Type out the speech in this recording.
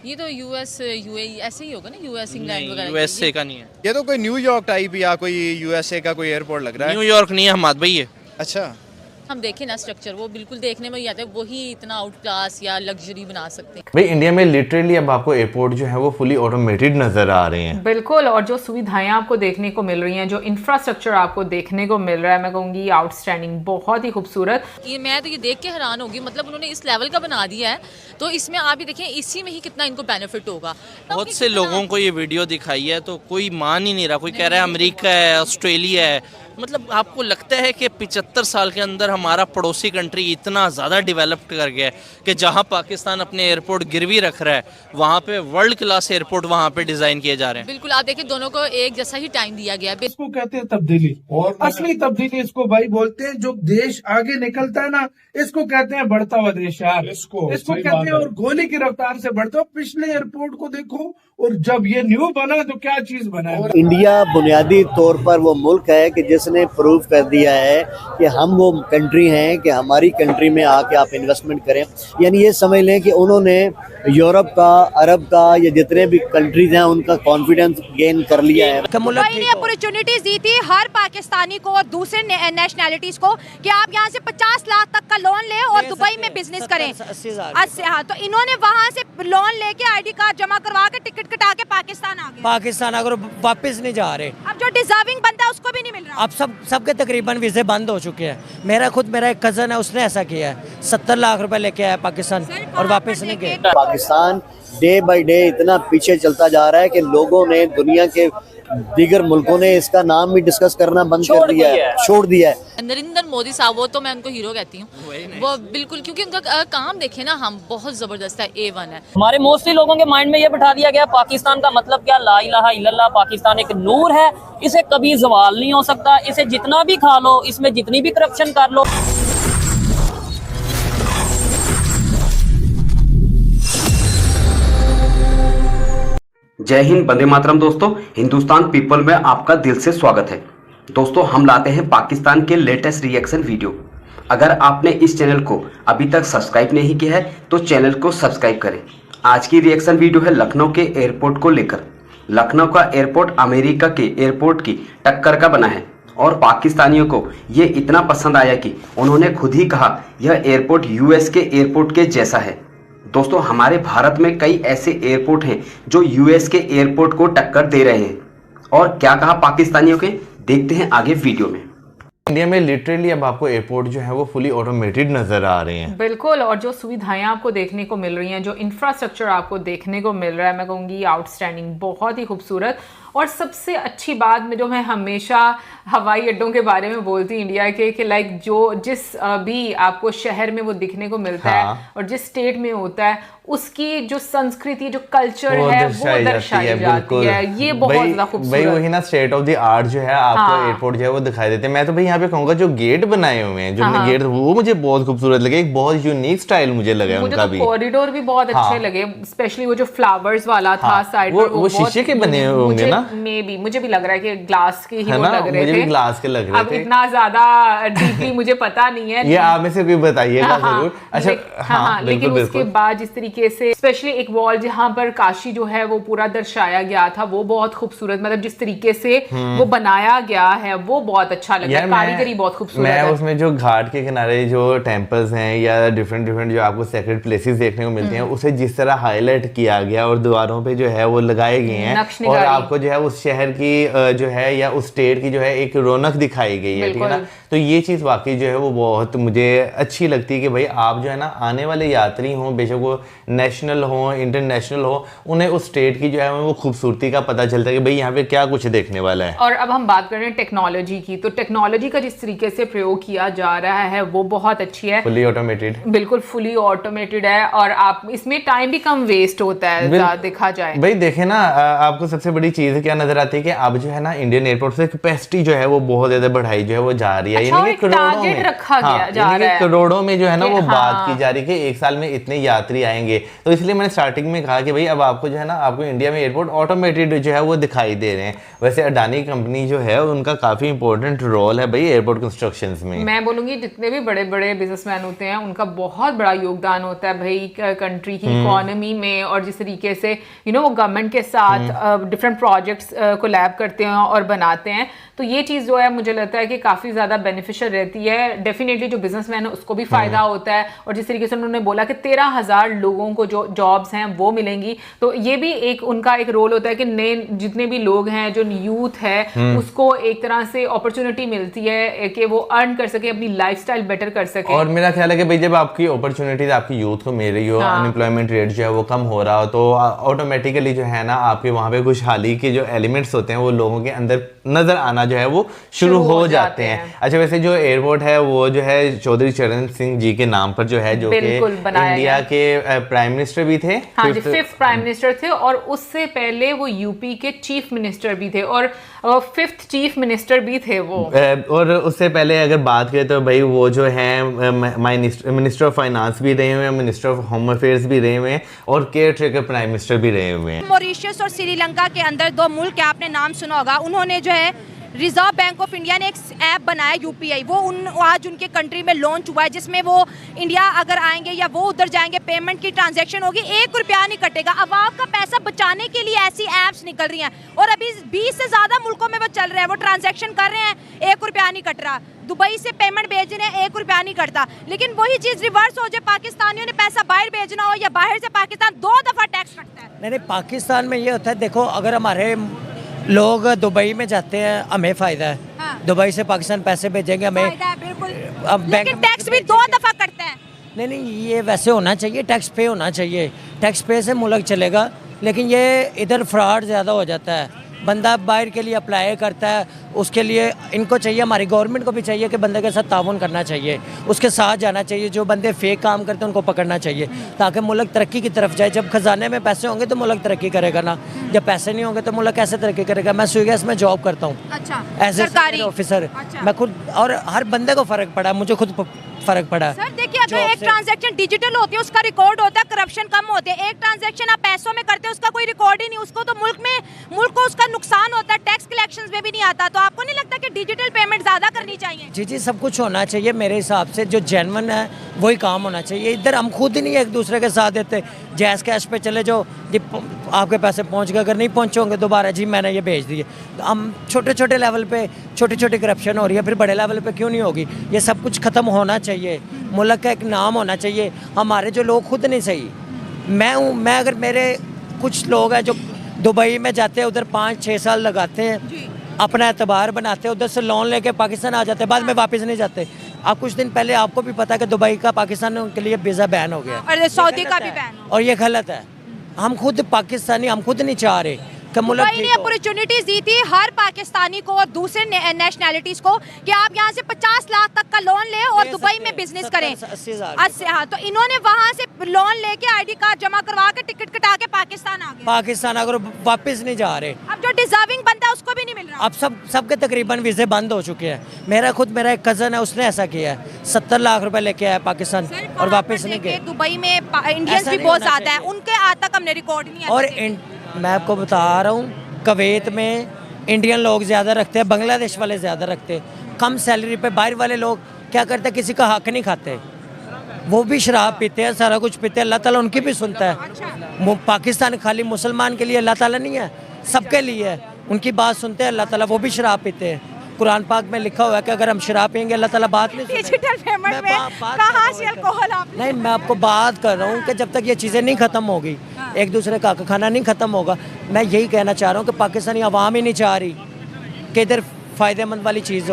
ये तो US UAE ऐसे ही होगा ना, यूएस इंग्लैंड वगैरह। यूएसए का नहीं है, ये तो कोई न्यूयॉर्क टाइप या कोई यूएसए का कोई एयरपोर्ट लग रहा है। न्यूयॉर्क नहीं है हमाद भाई ये। अच्छा, हम देखें ना स्ट्रक्चर, वो बिल्कुल देखने में ही आता है, वही इतना आउट क्लास या लग्जरी बना सकते हैं। भाई इंडिया में लिटरली अब आपको एयरपोर्ट जो है वो फुली ऑटोमेटेड नजर आ रहे हैं। बिल्कुल, और जो सुविधाएं आपको देखने को मिल रही हैं, जो इंफ्रास्ट्रक्चर आपको देखने को मिल रहा है, मैं कहूँगी आउटस्टैंडिंग, बहुत ही खूबसूरत। ये मैं तो ये देख के हैरान होगी, मतलब उन्होंने इस लेवल का बना दिया है, तो इसमें आप भी देखें इसी में ही कितना इनको बेनिफिट होगा। बहुत से लोगों को ये वीडियो दिखाई है तो कोई मान ही नहीं रहा, कोई कह रहा है अमेरिका है, ऑस्ट्रेलिया है। मतलब आपको लगता है कि 75 साल के अंदर हमारा पड़ोसी कंट्री इतना ज़्यादा डेवलप्ड कर गया है कि जहाँ पाकिस्तान अपने एयरपोर्ट गिरवी रख रहा है, वहाँ पे वर्ल्ड क्लास एयरपोर्ट वहाँ पे डिज़ाइन किए जा रहे हैं। बिल्कुल, आप देखिए दोनों को एक जैसा ही टाइम दिया गया है। इसको कहते हैं तब्दीली, और असली तब्दीली इसको भाई बोलते हैं। जो देश आगे निकलता है ना, इसको कहते हैं बढ़ता हुआ देश यार। इसको कहते हैं, और गोली की रफ्तार से बढ़ता। पिछले एयरपोर्ट को देखो, और जब ये न्यू बना तो क्या चीज बना है। इंडिया बुनियादी तौर पर वो मुल्क है कि जिसने प्रूव कर दिया है कि हम वो कंट्री हैं कि हमारी कंट्री में आके आप इन्वेस्टमेंट करें। यानी ये समझ लें कि उन्होंने यूरोप का, अरब का, या जितने भी कंट्रीज हैं उनका कॉन्फिडेंस गेन कर लिया है। वही ने अपॉर्चुनिटीज दी थी हर पाकिस्तानी को और दूसरे नेशनैलिटीज को कि आप यहाँ से 50 लाख तक का लोन लें और दुबई में बिजनेस करें। 80। हाँ, तो इन्होंने वहाँ से लोन लेके ID कार्ड जमा करवा के टिकट कटा के पाकिस्तान आ गए। पाकिस्तान अगर वापस नहीं जा रहे, अब जो डिजर्विंग बनता है उसको भी नहीं मिल रहा। अब सबके तकरीबन वीजे बंद हो चुके हैं। मेरा एक कजन है, उसने ऐसा किया है, 70 लाख रुपए लेके आया पाकिस्तान और वापस नहीं गए। पाकिस्तान डे बाय डे इतना पीछे चलता जा रहा है कि लोगों ने, दुनिया के दीगर मुल्कों ने इसका नाम भी डिस्कस करना बंद कर दिया है, छोड़ दिया है। नरेंद्र मोदी साहब, वो तो मैं उनको हीरो कहती हूँ, वो बिल्कुल, क्योंकि उनका काम देखे ना हम, बहुत जबरदस्त है, A1 है। हमारे मोस्टली लोगों के माइंड में ये बैठा दिया गया पाकिस्तान का मतलब क्या, ला इलाहा इल्लल्लाह, पाकिस्तान एक नूर है, इसे कभी जवाल नहीं हो सकता, इसे जितना भी खा लो, इसमें जितनी भी करप्शन कर लो। जय हिंद, वंदे मातरम। दोस्तों, हिंदुस्तान पीपल में आपका दिल से स्वागत है। दोस्तों, हम लाते हैं पाकिस्तान के लेटेस्ट रिएक्शन वीडियो। अगर आपने इस चैनल को अभी तक सब्सक्राइब नहीं किया है तो चैनल को सब्सक्राइब करें। आज की रिएक्शन वीडियो है लखनऊ के एयरपोर्ट को लेकर। लखनऊ का एयरपोर्ट अमेरिका के एयरपोर्ट की टक्कर का बना है और पाकिस्तानियों को ये इतना पसंद आया कि उन्होंने खुद ही कहा यह एयरपोर्ट यूएस के एयरपोर्ट के जैसा है। दोस्तों, हमारे भारत में कई ऐसे एयरपोर्ट हैं जो यूएस के एयरपोर्ट को टक्कर दे रहे हैं, और क्या कहा पाकिस्तानियों के, देखते हैं आगे वीडियो में। इंडिया में लिटरली अब आपको एयरपोर्ट जो है वो फुली ऑटोमेटेड नजर आ रहे हैं। बिल्कुल, और जो सुविधाएं आपको देखने को मिल रही हैं, जो इंफ्रास्ट्रक्चर आपको देखने को मिल रहा है, मैं कहूँगी आउटस्टैंडिंग, बहुत ही खूबसूरत। और सबसे अच्छी बात में जो मैं हमेशा हवाई अड्डों के बारे में बोलती इंडिया के, कि लाइक जिस भी आपको शहर में वो दिखने को मिलता है और जिस स्टेट में होता है, उसकी जो संस्कृति, जो कल्चर है, वो दर्शाई जाती है। ये बहुत ज्यादा खूबसूरत। भाई वही ना, स्टेट ऑफ द आर्ट जो है आपको एयरपोर्ट जो है वो दिखाई देते हैं। मैं तो भाई यहाँ पे कहूंगा जो गेट बनाए हुए हैं, जो गेट, वो मुझे बहुत खूबसूरत लगे। एक बहुत यूनिक स्टाइल मुझे लगा उनका भी। कॉरिडोर भी बहुत अच्छे लगे, स्पेशली वो जो फ्लावर्स वाला था साइड पर, वो शीशे के बने हुए होंगे ना। मे बी, मुझे भी लग रहा है कि ग्लास के ही वो लग रहे थे। ग्लास के लग रहे थे। अब इतना ज्यादा डीपली मुझे पता नहीं है, ये आप में से कोई बताइएगा जरूर। अच्छा, लेकिन उसके बाद जिस तरीके से स्पेशली एक वॉल जहाँ पर काशी जो है वो पूरा दर्शाया गया था, वो बहुत खूबसूरत, मतलब जिस तरीके से वो बनाया गया है वो बहुत अच्छा लगा, कारीगरी बहुत खूबसूरत है। उसमें जो घाट के किनारे जो टेम्पल्स हैं या डिफरेंट जो आपको सेक्रेट प्लेसेस देखने को मिलते हैं, उसे जिस तरह हाईलाइट किया गया और दीवारों पे जो है वो लगाए गए हैं, और आपको जो है उस शहर की जो है या उस स्टेट की जो है एक रौनक दिखाई गई है, ठीक है ना। तो ये चीज़ वाकई जो है वो बहुत मुझे अच्छी लगती है कि भाई आप जो है ना, आने वाले यात्री हों, बेशक वो नेशनल हो, इंटरनेशनल हो, उन्हें उस स्टेट की जो है वो खूबसूरती का पता चलता है कि भाई यहाँ पे क्या कुछ देखने वाला है। और अब हम बात कर रहे हैं टेक्नोलॉजी की, तो टेक्नोलॉजी का जिस तरीके से प्रयोग किया जा रहा है वो बहुत अच्छी है। फुली ऑटोमेटेड, बिल्कुल फुली ऑटोमेटेड है, और आप इसमें टाइम भी कम वेस्ट होता है देखा जाए। भाई देखे ना, आपको सबसे बड़ी चीज चीज़ क्या नजर आती है कि अब जो है ना इंडियन एयरपोर्ट से कैपेसिटी जो है वो बहुत ज्यादा बढ़ाई जो है वो जा रही है। अच्छा, यानी कि करोड़ों टारगेट में रखा गया जा रहा है, करोड़ों में जो है ना वो हाँ। बात की जा रही है कि एक साल में इतने यात्री आएंगे। तो इसलिए मैंने स्टार्टिंग में कहा कि भाई अब आपको जो है ना आपको इंडिया में एयरपोर्ट ऑटोमेटेड जो है वो दिखाई दे रहे हैं। वैसे अडानी कंपनी जो है उनका काफी इंपॉर्टेंट रोल है भाई एयरपोर्ट कंस्ट्रक्शन में। मैं बोलूंगी जितने भी बड़े बड़े बिजनेसमैन होते हैं उनका बहुत बड़ा योगदान होता है भाई कंट्री की इकोनॉमी में, और जिस तरीके से वो गवर्नमेंट के साथ डिफरेंट प्रोजेक्ट्स को लैब करते हैं और बनाते हैं। तो ये चीज़ जो है मुझे लगता है कि काफ़ी ज़्यादा बेनिफिशियल रहती है। डेफिनेटली जो बिजनेसमैन है उसको भी फ़ायदा होता है, और जिस तरीके से उन्होंने बोला कि 13,000 लोगों को जो जॉब्स हैं वो मिलेंगी, तो ये भी एक उनका एक रोल होता है कि नए जितने भी लोग हैं जो यूथ है उसको एक तरह से अपॉर्चुनिटी मिलती है कि वो अर्न कर सके, अपनी लाइफस्टाइल बेटर कर सके। और मेरा ख्याल है कि भाई जब आपकी अपॉर्चुनिटीज आपकी यूथ को मिल रही हो, अनएम्प्लॉयमेंट रेट जो है वो कम हो रहा हो, तो ऑटोमेटिकली जो है ना आपके वहाँ पे खुशहाली के जो एलिमेंट्स होते हैं वो लोगों के अंदर नजर आना जो है वो शुरू हो जाते हैं। अच्छा, वैसे जो एयरपोर्ट है वो जो है चौधरी चरण सिंह जी के नाम पर जो है, जो कि इंडिया के प्राइम मिनिस्टर भी थे, हाँ जी, 5th प्राइम मिनिस्टर थे, और उससे पहले वो यूपी के चीफ मिनिस्टर भी थे, और 5th चीफ मिनिस्टर भी थे वो। और उससे पहले अगर बात करें तो भाई वो जो है मिनिस्टर ऑफ फाइनेंस भी रहे हुए हैं, मिनिस्टर ऑफ होम अफेयर्स भी रहे हुए हैं, और केयर टेकर प्राइम मिनिस्टर भी रहे हुए हैं। मॉरिशस और श्रीलंका के अंदर 2 मुल्क के आपने नाम सुना होगा, उन्होंने जो है रिजर्व बैंक ऑफ इंडिया ने एक ऐप बनाया यूपीआई, वो आज उनके कंट्री में लॉन्च हुआ है, जिसमें वो इंडिया अगर आएंगे या वो उधर जाएंगे पेमेंट की ट्रांजैक्शन होगी, 1 रुपया नहीं कटेगा। अवाम का पैसा बचाने के लिए ऐसी ऐप्स निकल रही हैं, और अभी 20 से ज़्यादा मुल्कों में वो चल रहे हैं, वो ट्रांजैक्शन कर रहे हैं, 1 रुपया नहीं कट रहा। दुबई से पेमेंट भेज रहे हैं, 1 रुपया नहीं कटता। लेकिन वही चीज़ रिवर्स हो जाए, पाकिस्तानियों ने पैसा बाहर भेजना हो या बाहर से पाकिस्तान 2 दफ़ा टैक्स कटता है। नहीं, पाकिस्तान में ये होता है, देखो अगर हमारे लोग दुबई में जाते हैं हमें फ़ायदा है, हाँ। दुबई से पाकिस्तान पैसे भेजेंगे हमें, बिल्कुल, अब बैंक टैक्स भी 2 दफ़ा कटता है। नहीं, ये वैसे होना चाहिए, टैक्स पे होना चाहिए, टैक्स पे से मुल्क चलेगा। लेकिन ये इधर फ्रॉड ज़्यादा हो जाता है, बंदा बाहर के लिए अप्लाई करता है, उसके लिए इनको चाहिए, हमारी गवर्नमेंट को भी चाहिए कि बंदे के साथ ताउन करना चाहिए, उसके साथ जाना चाहिए, जो बंदे फेक काम करते हैं उनको पकड़ना चाहिए, ताकि मुल्क तरक्की की तरफ जाए। जब खजाने में पैसे होंगे तो मुल्क तरक्की करेगा ना, जब पैसे नहीं होंगे तो मुल्क कैसे तरक्की करेगा। मैं स्विगेस में जॉब करता हूँ, अच्छा, एज ए ऑफिसर, मैं खुद, और हर बंदे को फ़र्क पड़ा, मुझे खुद फ़र्क पड़ा। सर देखिए, अगर एक ट्रांजैक्शन डिजिटल होती है उसका रिकॉर्ड होता है, करप्शन कम होते हैं। एक ट्रांजैक्शन आप पैसों में करते हैं उसका कोई रिकॉर्ड ही नहीं, उसको तो मुल्क को उसका नुकसान होता है, टैक्स कलेक्शंस में भी नहीं आता। तो आपको नहीं लगता कि डिजिटल पेमेंट ज़्यादा करनी चाहिए? जी, सब कुछ होना चाहिए मेरे हिसाब से, जो जेन्युइन है वही काम होना चाहिए। इधर हम खुद ही नहीं एक दूसरे के साथ देते, जैस कैश पे चले जाओ जी, आपके पैसे पहुँच गए, अगर नहीं पहुँचे होंगे दोबारा जी मैंने ये भेज दिए। हम छोटे छोटे लेवल पे छोटी छोटी करप्शन हो रही है, फिर बड़े लेवल पे क्यों नहीं होगी? ये सब कुछ ख़त्म होना चाहिए, मुल्क का एक नाम होना चाहिए। हमारे जो लोग खुद नहीं सही, मैं अगर मेरे कुछ लोग हैं जो दुबई में जाते हैं, उधर 5-6 साल लगाते हैं, अपना एतबार बनाते हैं, उधर से लोन लेके पाकिस्तान आ जाते हैं, बाद में वापस नहीं जाते। आप कुछ दिन पहले आपको भी पता है कि दुबई का पाकिस्तान के लिए वीज़ा बैन हो गया, और सऊदी का भी बैन, और ये गलत है। हम खुद पाकिस्तानी, हम खुद नहीं चाह रहे दुबई ने अपॉर्चुनिटीज दी थी हर पाकिस्तानी को और दूसरे नेशनैलिटीज को कि आप यहाँ से 50 लाख तक का लोन ले और दुबई में बिजनेस करें। 80, हाँ, तो इन्होंने वहाँ से लोन लेके आईडी कार्ड जमा करवा के टिकट कटा के पाकिस्तान आ गए। पाकिस्तान अगर वापस नहीं जा रहे, अब जो डिजर्विंग बनता है उसको भी नहीं मिल रहा। अब सबके तकरीबन वीज़े बंद हो चुके हैं। मेरा एक कज़न है, उसने ऐसा किया है, 70 लाख रुपए लेके आया पाकिस्तान और वापस नहीं गए। दुबई में इंडियंस भी बहुत ज्यादा है, उनके आज तक हमने रिकॉर्ड नहीं है। और मैं आपको बता रहा हूँ, कुवैत में इंडियन लोग ज़्यादा रखते हैं, बांग्लादेश वाले ज़्यादा रखते हैं, कम सैलरी पे। बाहर वाले लोग क्या करते हैं, किसी का हक नहीं खाते, वो भी शराब पीते हैं, सारा कुछ पीते हैं, अल्लाह ताला उनकी भी सुनता है। पाकिस्तान खाली मुसलमान के लिए अल्लाह ताला नहीं है, सबके लिए है, उनकी बात सुनते हैं अल्लाह ताला, वो भी शराब पीते हैं। कुरान पाक में लिखा हुआ है कि अगर हम शराब पियेंगे अल्लाह ताला बात नहीं सुनेगा। डिजिटल पेमेंट में कहाँ से अल्कोहल आपने? नहीं, मैं आपको बात कर रहा हूँ कि जब तक ये चीज़ें नहीं ख़त्म होगी, एक दूसरे का खाना नहीं ख़त्म होगा, मैं यही कहना चाह रहा हूँ कि पाकिस्तानी अवाम ही नहीं चाह रही कि इधर फ़ायदेमंद वाली चीज़ हो।